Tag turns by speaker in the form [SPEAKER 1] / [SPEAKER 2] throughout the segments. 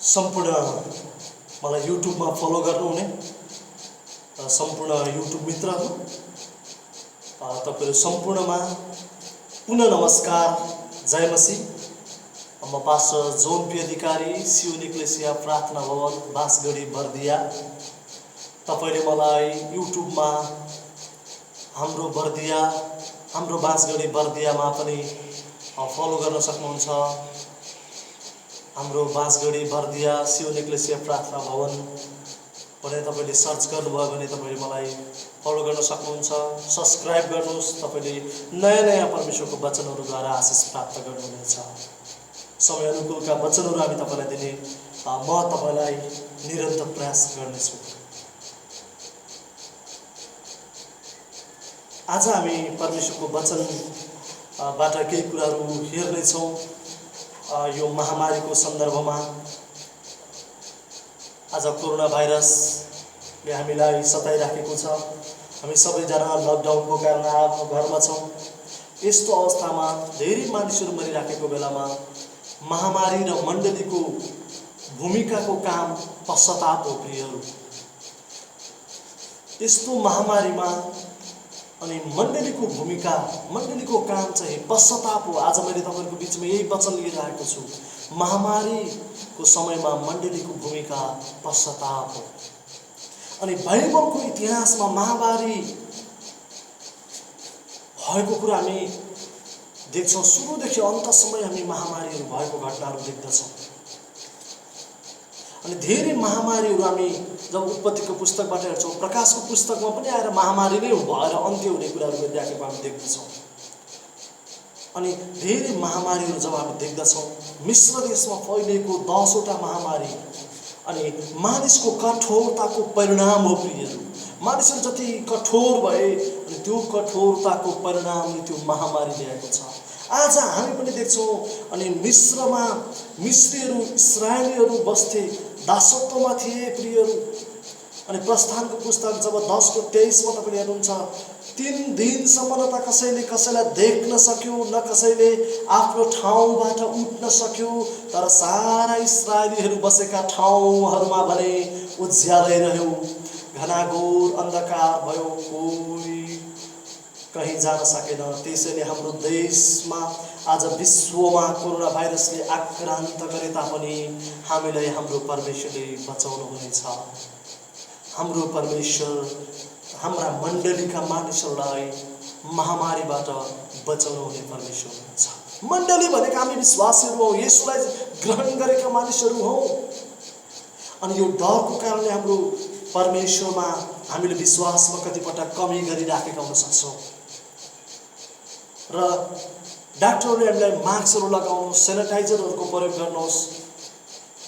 [SPEAKER 1] सम्पूर्ण मलाई युट्युबमा फलो गर्नुहुने सम्पूर्ण युट्युब मित्रहरू तपाईहरु सम्पूर्णमा पुनः नमस्कार। जय मसीह। म पास्टर जोन पी अधिकारी सियोन एक्लेसिया प्रार्थना भवन बाँसगढी बर्दिया। तपाईले मलाई युट्युबमा हाम्रो बाँसगढी बर्दियामा पनि फलो गर्न सक्नुहुन्छ। हाम्रो बाँसगढी बर्दिया सियोन एक्लेसिया प्रार्थना भवन भनेर तपाईले सर्च गर्नुभयो भने तपाईले मलाई फलो गर्न सक्नुहुन्छ। सब्स्क्राइब गर्नुहोस्। तपाईले नयाँ परमेश्वरको वचनहरूद्वारा आशिष प्राप्त गर्नुहुनेछ। समय अनुकूलका वचनहरू हामी तपाईलाई दिने म तपाईलाई निरन्तर प्रयास गर्नेछु। आज हामी परमेश्वरको वचनबाट केही कुराहरू हेर्नेछौँ। यो महामारीको सन्दर्भमा आज कोरोना भाइरसले हामीलाई सताइराखेको छ। हामी सबैजना लकडाउनको कारण आफ्नो घरमा छौँ। यस्तो अवस्थामा धेरै मानिसहरू मरिराखेको बेलामा महामारी र मण्डलीको भूमिकाको काम पश्चाताप हो प्रियहरू। यस्तो महामारीमा अनि मण्डलीको भूमिका मण्डलीको काम चाहिँ पश्चाताप हो। आज मैले तपाईहरुको बीचमा यही वचन लिएर आएको छु। महामारीको समयमा मण्डलीको भूमिका पश्चाताप हो। अनि बाइबलको इतिहासमा महामारी भएको कुरा हामी देख्छौँ। सुरुदेखि अन्तसम्म हामी महामारीहरू भएको घटनाहरू देख्दछौँ। अनि धेरै महामारीहरू हामी जब उत्पत्तिको पुस्तकबाट हेर्छौँ, प्रकाशको पुस्तकमा पनि आएर महामारी नै भएर अन्त्य हुने कुराहरू गरिराखेको हामी देख्दछौँ। अनि धेरै महामारीहरू जब हामी देख्दछौँ, मिश्र देशमा फैलिएको 10वटा महामारी अनि मानिसको कठोरताको परिणाम हो प्रियहरू। मानिसहरू जति कठोर भए अनि त्यो कठोरताको परिणामले त्यो महामारी ल्याएको छ। आज हामी पनि देख्छौँ। अनि मिश्रमा मिश्रीहरू इस्राएलीहरू बस्थे, दासत्वमा थिए प्रियहरू। अनि प्रस्थानको पुस्तक जब 10:23 मा तपाईले हेर्नुहुन्छ, 3 दिनसम्म न त कसैले कसैलाई देख्न सक्यो, न कसैले आफ्नो ठाउँबाट उठ्न सक्यो। तर सारा इस्राएलीहरू बसेका ठाउँहरूमा भने उज्यालै रह्यो, घनाघोर अन्धकार भयो, कोही कहीं जान सकेन। त्यसैले हाम्रो देशमा आज विश्वमा कोरोना भाइरसले आक्रान्त गरे तापनि हामीलाई हाम्रो परमेश्वरले बचाउनु हुनेछ। हाम्रो परमेश्वर हाम्रा मण्डलीका मानिसहरूलाई महामारीबाट बचाउनु हुने परमेश्वर हुनुहुन्छ। मण्डली भनेको हामी विश्वासीहरू हौं, येशूलाई ग्रहण गरेका मानिसहरू हौं। अनि यो डरको कारणले हाम्रो परमेश्वरमा हामीले विश्वासमा कतिपटक कमी गरिराखेका हुन सक्छौं। र डाक्टरले हामीलाई मास्कहरू लगाउनुहोस्, सेनिटाइजरहरूको प्रयोग गर्नुहोस्,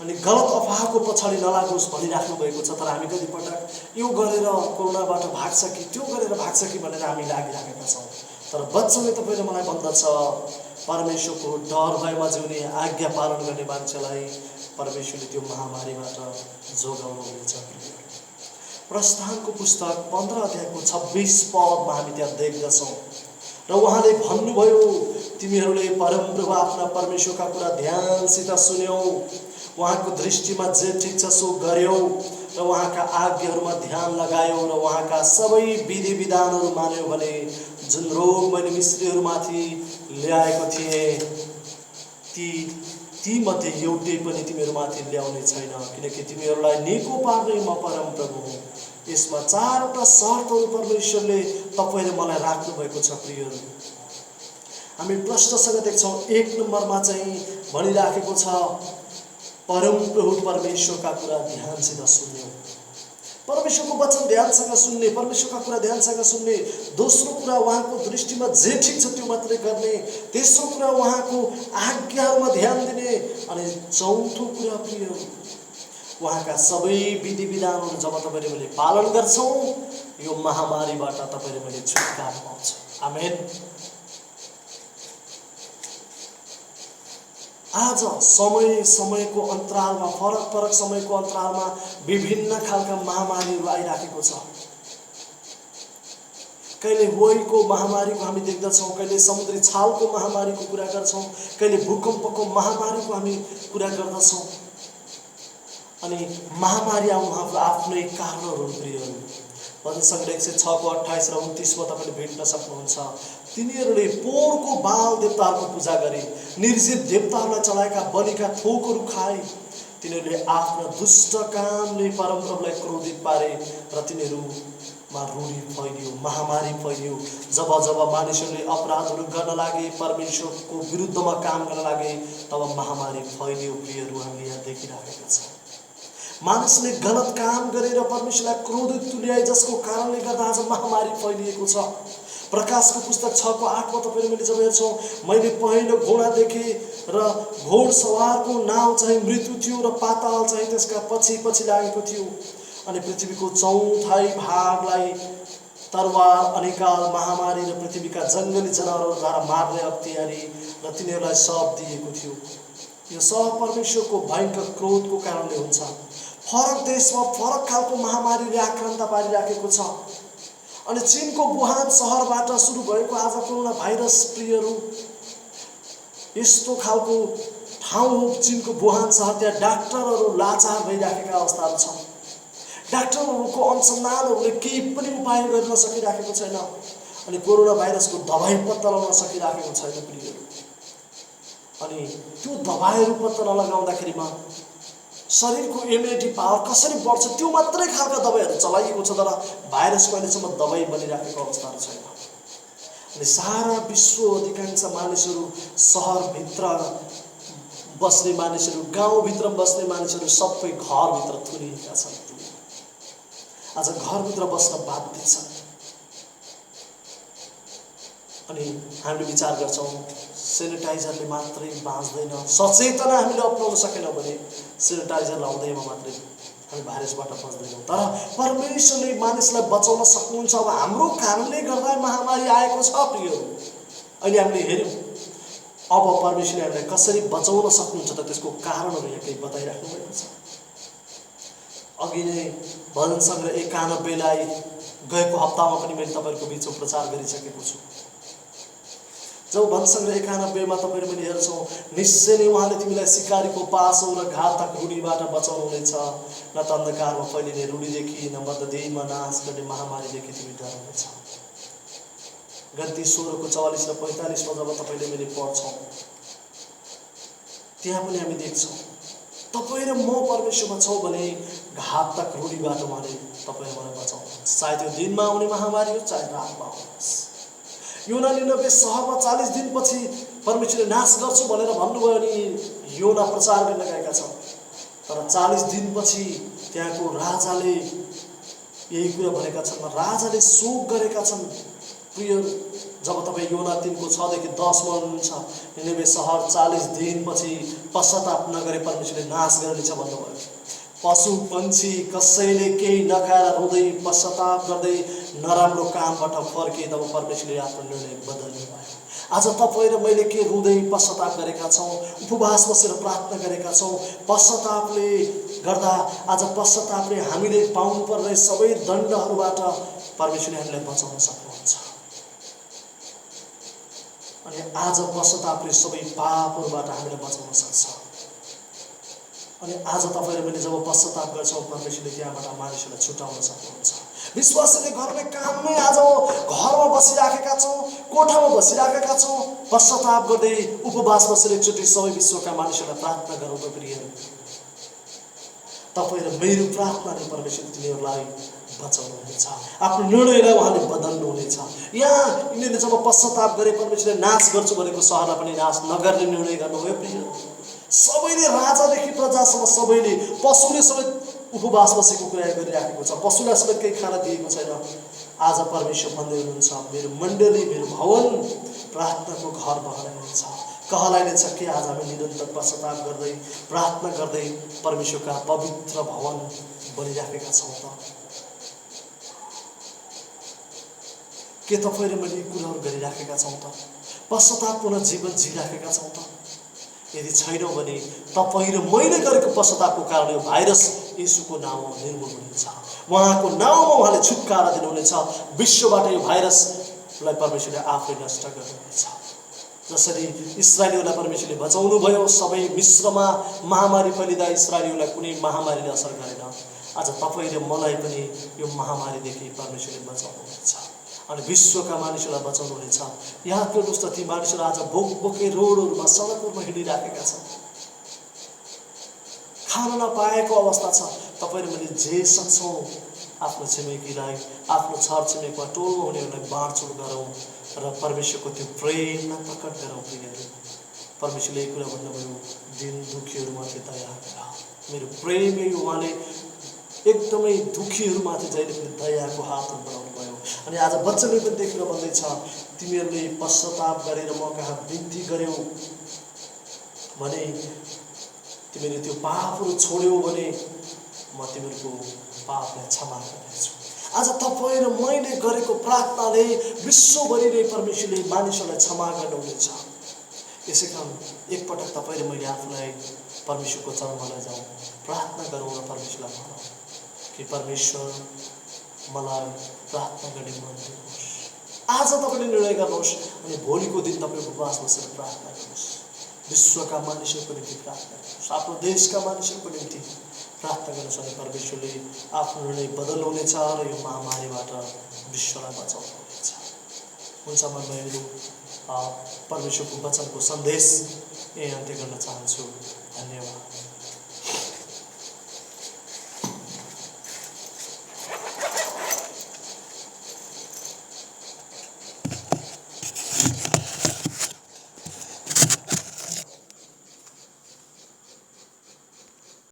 [SPEAKER 1] अनि गलत अफवाहको पछाडि नलागोस् भनिराख्नु भएको छ। तर हामी कतिपटक यो गरेर कोरोनाबाट भाग्छ कि त्यो गरेर भाग्छ कि भनेर हामी लागिराखेका छौँ। तर वचनले तपाईले मलाई भन्दछ, परमेश्वरको डर भएमा जिउने, आज्ञा पालन गर्ने मान्छेलाई परमेश्वरले त्यो महामारीबाट जोगाउनु हुनेछ। प्रस्थानको पुस्तक 15 अध्यायको 26 पदमा हामी त्यहाँ देख्दछौँ। र उहाँले भन्नुभयो, तिमीहरूले परमप्रभु आफ्ना परमेश्वरका कुरा ध्यानसित सुन्यौ, उहाँको दृष्टिमा जे ठिक छ सो गर्यौ, र उहाँका आज्ञाहरूमा ध्यान लगायौ, र उहाँका सबै विधि विधानहरू मान्यौ भने जुन रोग मैले मिश्रीहरूमाथि ल्याएको थिएँ ती मध्ये एउटै पनि तिमीहरूमाथि ल्याउने छैन, किनकि तिमीहरूलाई निको पार्ने म परमप्रभु हुँ। यसमा 4वटा शर्तहरू परमेश्वरले तपाईले मलाई राख्नु भएको छ प्रियहरू। हामी प्रश्नसँग देख्छौँ। 1 नम्बरमा चाहिँ भनिराखेको छ, परमप्रभु परमेश्वरका कुरा ध्यानसित सुन्यौ। परमेश्वरको वचन ध्यानसँग सुन्ने, परमेश्वरका कुरा ध्यानसँग सुन्ने। दोस्रो कुरा उहाँको दृष्टिमा जे ठिक छ त्यो मात्रै गर्ने। तेस्रो कुरा उहाँको आज्ञाहरूमा ध्यान दिने। अनि चौथो कुरा प्रियहरू, उहाँका सबै विधि विधानहरू जब तपाईले मैले पालन गर्छौं, यो महामारीबाट तपाईले मैले छुटकारा पाउँछौं। आमेन। आज समयको अन्तरालमा, फरक समयको अन्तरालमा विभिन्न खालका महामारीहरू आइराखेको छ। कहिले होइको महामारीको हामी देख्दछौँ, कहिले समुद्री छालको महामारीको कुरा गर्छौँ, कहिले भूकम्पको महामारीको हामी कुरा गर्दछौँ। अनि महामारी आउनु उहाँको आफ्नै कारणहरू प्रियहरू। भजन सङ्ग्रह 106 को 28 र 29 मा तपाईले भेट्न सक्नुहुन्छ। तिनीहरूले पोरको बाल देवताहरूको पूजा गरे, निर्जीव देवताहरूलाई चढाएका बलिका थोकहरू खाए। तिनीहरूले आफ्ना दुष्ट कामले परमप्रभुलाई क्रोधित पारे र तिनीहरूमा रूढी फैलियो, महामारी फैलियो। जब जब मानिसहरूले अपराधहरू गर्न लागे, परमेश्वरको विरुद्धमा काम गर्न लागे, तब महामारी फैलियो। प्रियहरू, हामीले यहाँ देखिराखेका छौँ मानिसले गलत काम गरेर परमेश्वरलाई क्रोधित तुल्याए, जसको कारणले गर्दा आज महामारी फैलिएको छ। प्रकाशको पुस्तक 6 को 8 मा तपाईले मैले जब हेर्छौँ, मैले पहिलो घोडा देखेँ र घोडसवारको नाउँ चाहिँ मृत्यु थियो र पाताल चाहिँ त्यसका पछि पछि लागेको थियो। अनि पृथ्वीको चौथाइ भागलाई तरवार, अनिकाल, महामारी र पृथ्वीका जङ्गली जनावरद्वारा मार्ने अख्तियारी र तिनीहरूलाई शप दिएको थियो। यो सब परमेश्वरको भयङ्कर क्रोधको कारणले हुन्छ। फरक देशमा फरक खालको महामारीले आक्रान्ता पारिराखेको छ। अनि चीनको वुहान सहरबाट सुरु भएको आज कोरोना भाइरस प्रियहरू यस्तो खालको ठाउँ हो। चीनको वुहान सहर, त्यहाँ डाक्टरहरू लाचार भइराखेका अवस्थाहरू छन्। डाक्टरहरूको अनुसन्धानहरूले केही पनि उपाय गर्न सकिराखेको छैन। अनि कोरोना भाइरसको दबाई पत्ता लगाउन सकिराखेको छैन प्रियहरू। अनि त्यो दबाईहरू पत्ता नलगाउँदाखेरिमा शरीरको इम्युनिटी पावर कसरी बढ्छ त्यो मात्रै खालका दबाईहरू चलाइएको छ, तर भाइरसको अहिलेसम्म दबाई बनिराखेको अवस्थाहरू छैन। अनि सारा विश्व अधिकांश मानिसहरू, सहरभित्र बस्ने मानिसहरू, गाउँभित्र बस्ने मानिसहरू सबै घरभित्र थुनिएका छन्। आज घरभित्र बस्न बाध्य छन्। अनि हामीले विचार गर्छौँ सेनिटाइजरले मात्रै बाँच्दैन, सचेतना हामीले अपनाउन सकेनौँ भने सेनिटाइजर लाउँदैमा मात्रै हामी भाइरसबाट बच्दैनौँ। तर परमेश्वरले मानिसलाई बचाउन सक्नुहुन्छ। अब हाम्रो कारणले गर्दा महामारी आएको छ प्रियहरू। अहिले हामीले हेऱ्यौँ, अब परमेश्वरले हामीलाई कसरी बचाउन सक्नुहुन्छ त त्यसको कारणहरू यहाँ केही बताइराख्नु भएको छ। अघि नै भजन सङ्ग्रह 91 लाई गएको हप्तामा पनि मैले तपाईँहरूको बिचमा प्रचार गरिसकेको छु। जब भजन सङ्ग्रह 91 मा तपाईले मैले हेर्छौँ, निश्चय नै उहाँले तिमीलाई सिकारीको पासो र घातक रूढीबाट बचाउनुहुनेछ, न त अन्धकारमा फैलिने रूढीदेखि, न मतदेहमा नाश गर्ने महामारीदेखि तिमी डराउनेछ। गन्ती 16 को 44 र 45 मा जब तपाईले मैले पढ्छौँ, त्यहाँ पनि हामी देख्छौँ तपाईँ र म परमेश्वरमा छौँ भने घातक रूढीबाट उहाँले तपाईँ मलाई बचाउनुहुन्छ। चाहे त्यो दिनमा आउने महामारी हो, चाहे रातमा आओस्। योना निनवे सहरमा 40 दिनपछि परमेश्वरले नाश गर्छु भनेर भन्नुभयो अनि योना प्रचार गर्न गएका छन्। तर 40 दिनपछि त्यहाँको राजाले यही कुरा भनेका छन्, राजाले शोक गरेका छन्। प्रिय, जब तपाईँ योना 3 को 6 देखि 10 मा हुनुहुन्छ, निनवे सहर 40 दिनपछि पश्चाताप नगरे परमेश्वरले नाश गर्नेछ भन्नुभयो। पशु पंक्षी कसैले केही नखाएर रुँदै पश्चाताप गर्दै नराम्रो कामबाट फर्के, तब परमेश्वरले आफ्नो निर्णय बदल्नु भयो। आज तपाईँ र मैले के रुँदै पश्चाताप गरेका छौँ, उपवास बसेर प्रार्थना गरेका छौँ। पश्चातापले गर्दा आज पश्चातापले हामीले पाउनुपर्ने सबै दण्डहरूबाट परमेश्वरले हामीलाई बचाउन सक्नुहुन्छ। अनि आज पश्चातापले सबै पापहरूबाट हामीलाई बचाउन सक्छ। अनि आज तपाईँ र मैले जब पश्चाताप गर्छौँ, परमेश्वरले त्यहाँबाट मानिसहरूलाई छुटाउन सक्नुहुन्छ। विश्वासले गर्ने काममै आज घरमा बसिराखेका छौँ, कोठामा बसिराखेका छौँ, पश्चाताप गर्दै उपवास बसेर एकचोटि सबै विश्वका मानिसहरूलाई प्रार्थना गरौँ त प्रियहरू। तपाईँ र मेरो प्रार्थनाले परमेश्वरले तिनीहरूलाई बचाउनुहुनेछ, आफ्नो निर्णयलाई उहाँले बदल्नुहुनेछ। यहाँ यिनीहरूले जब पश्चाताप गरे, परमेश्वरले नाश गर्छु भनेको सहरलाई पनि नाश नगर्ने निर्णय गर्नुभयो प्रिय। सबैले, राजादेखि प्रजासम्म सबैले, पशुले समेत उपवास बसेको कुरा गरिराखेको छ। पशुलाई समेत केही खाना दिएको छैन। आज परमेश्वर भन्दै हुनुहुन्छ, मेरो मण्डली, मेरो भवन प्रार्थनाको घर बहालिनेछ, कहलाइनेछ। के आज हामी निरन्तर पश्चाताप गर्दै प्रार्थना गर्दै परमेश्वरका पवित्र भवन बनिराखेका छौँ त? के तपाईँ र मैले कुराहरू गरिराखेका छौँ त? पश्चातापपूर्ण जीवन जिराखेका छौँ त? यदि छैनौँ भने तपाईँ र मैले गरेको पश्चातापको कारण यो भाइरस येशूको नाउँमा निर्मूल हुनेछ। उहाँको नाउँमा उहाँले छुटकारा दिनुहुनेछ। विश्वबाट यो भाइरसलाई परमेश्वरले आफै नष्ट गर्नुहुनेछ। जसरी इस्राएलीहरूलाई परमेश्वरले बचाउनु भयो, सबै मिस्रमा महामारी फैलिँदा इस्राएलीहरूलाई कुनै महामारीले असर गरेन। आज तपाईँ र मलाई पनि यो महामारीदेखि परमेश्वरले बचाउनुहुनेछ अनि विश्वका मानिसहरूलाई बचाउनुहुनेछ। याद गर्नुहोस् त, ती मानिसहरू आज बोकै रोडहरूमा सडकहरूमा हिँडिराखेका छन्, खान नपाएको अवस्था छ। तपाईँ र मैले जे सक्छौँ आफ्नो छिमेकीलाई, आफ्नो छरछिमेकमा टोलमा हुनेहरूलाई बाँडचुँड गरौँ र परमेश्वरको त्यो प्रेमलाई प्रकट गरौँ। प्रियहरू, परमेश्वरले एक कुरा भन्नुभयो, दिन दुखीहरूमाथि दया गर। मेरो प्रेमले उहाँले एकदमै दुखीहरूमाथि जहिले पनि दयाको हात बढाउनु भयो। अनि आज वचनले पनि देखेर भन्दैछ, तिमीहरूले पश्चाताप गरेर म कहाँ बिन्ती गर्यौ भने, तिमीले त्यो पापहरू छोड्यौ भने म तिमीहरूको पापलाई क्षमा गर्नेछु। आज तपाईँ र मैले गरेको प्रार्थनाले विश्वभरिले परमेश्वरले मानिसहरूलाई क्षमा गर्नुहुनेछ। यसै कारण एकपटक तपाईँ र मैले आफूलाई परमेश्वरको चरणमा लैजाउँ, प्रार्थना गरौँ र परमेश्वरलाई भनौँ कि परमेश्वर मलाई प्रार्थना गर्ने मन दिनुहोस्। आज तपाईँले निर्णय गर्नुहोस् अनि भोलिको दिन तपाईँ उपवास बसेर प्रार्थना गर्नुहोस्। विश्वका मानिसहरूको निम्ति प्रार्थना गर्नुहोस्, आफ्नो देशका मानिसहरूको निम्ति प्रार्थना गर्नुहोस् अनि परमेश्वरले आफ्नो निर्णय बदल्नुहुनेछ र यो महामारीबाट विश्वलाई बचाउनुहुनेछ। हुन्छ, म मेरो परमेश्वरको वचनको सन्देश यही अन्त्य गर्न चाहन्छु। धन्यवाद।